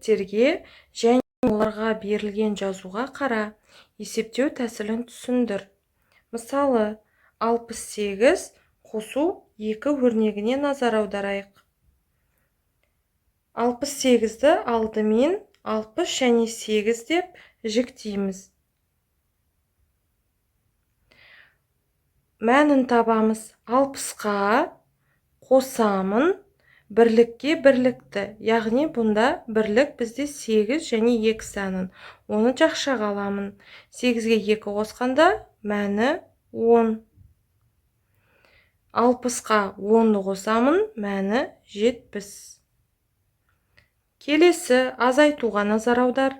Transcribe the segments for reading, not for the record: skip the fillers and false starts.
терге және оларға берілген жазуға қара, есептеу тәсілін түсіндір. Мысалы, 68 қосу 2 өрнегіне назар аударайық. 68-ді алдымен 60 және 8 деп жіктейміз. Мәнін табамыз. 60-қа қосамын, бірлікке бірлікті. Яғни бұнда бірлік бізде 8 және 2 санын. Оны жақшаға аламын. 8-ге 2 қосқанда мәні 10. 60-қа 10-ды қосамын, мәні 70. Келесі азайтуға назар аудар.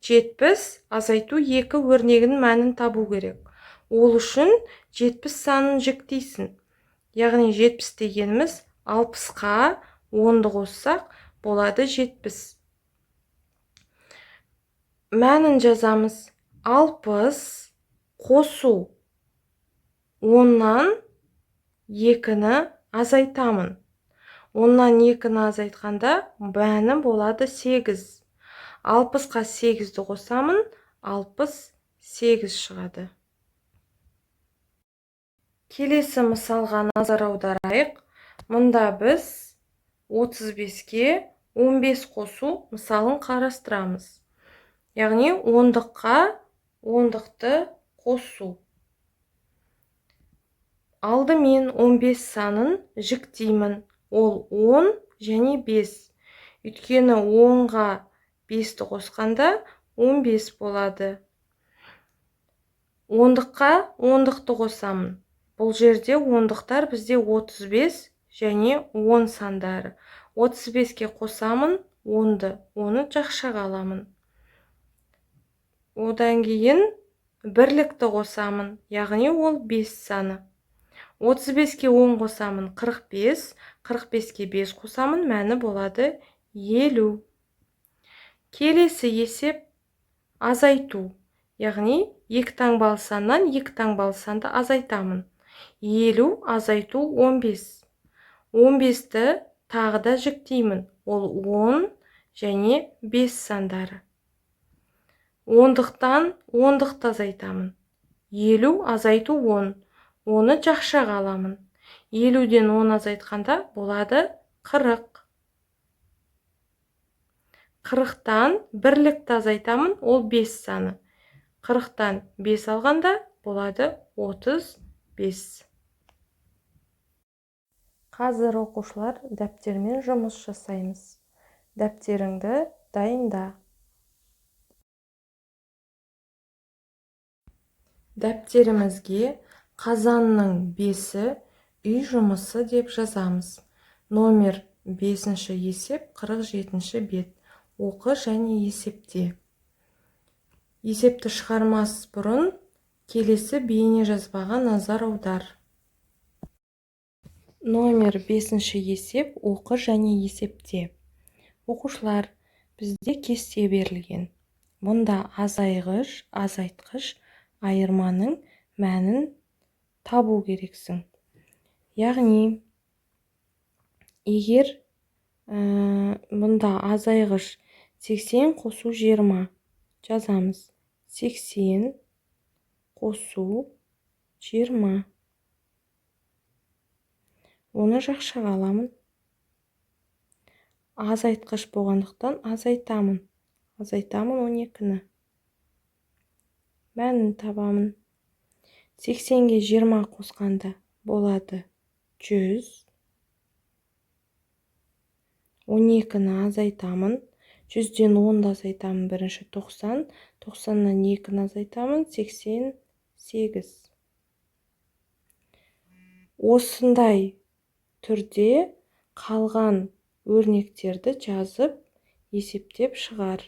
70 азайту 2 өрнегінің мәнін табу керек. Ол үшін 70 санын жіктейсің. Яғни 70 дегеніміз 60-қа 10-ды қоссақ болады 70. Мәнін жазамыз. 60 қосу 10-нан 2-ні азайтамын. 10-нан 2-ні азайтқанда мәні болады 8. 60-қа 8-ді қосамын, 68 шығады. Келесі мысалға назар аударайық. Мұнда біз 35-ке 15 қосу мысалын қарастырамыз. Яғни 10-дыққа 10-дықты қосу. Алдымен 15 санын жіктеймін. Ол 10 және 5. Өйткені 10-ға 5-ті қосқанда 15 болады. 10-дыққа 10-дықты қосамын. Бұл жерде 10-дықтар бізде 35 және 10 сандары. 35-ке қосамын 10-ды, оны жақшаға аламын. Одан кейін бірлікті қосамын, яғни ол 5 саны. 35-ке 10 қосамын 45, 45-ке 5 қосамын, мәні болады 50. Келесі есеп азайту. Яғни 2 таңбалы саннан 2 таңбалы санды азайтамын. 50 азайту 15. 15-ті тағы да жіктеймін. Ол 10 және 5 сандары. 10-дықтан 10-дықты азайтамын. 50 азайту 10. Оны жақшаға аламын. 50-ден 10 азайтқанда болады 40. 40-тан бірлікті азайтамын, ол 5 саны. 40-тан 5 алғанда болады 35. Қазір оқушылар дәптермен жұмыс жасаймыз. Дәптеріңді дайында. Дәптерімізге қазанның 5-і үй жұмысы деп жазамыз. Номер 5-ші есеп 47-ші бет. Оқы және есепте. Есепті шығармас бұрын келесі бейне жазбаға назар аудар. Номер 5-ші есеп оқы және есепте. Оқушылар, бізде кесте берілген. Мұнда азайғыш, азайтқыш айырманың мәнін табу керексің. Яғни, егер мұнда азайғыш 80 қосу 20 жазамыз. 80 қосу 20. Оны жақшаға аламын. Азайтқыш болғандықтан азайтамын. Азайтамын 12-ні. Мәнін табамын. 80-ге 20 қосқанда болады 100. 12-ні азайтамын. 100-ден 10-ды азайтамын. Бірінші 90. 90-нан 2-ні азайтамын. 88. Осындай түрде қалған өрнектерді жазып, есептеп шығар.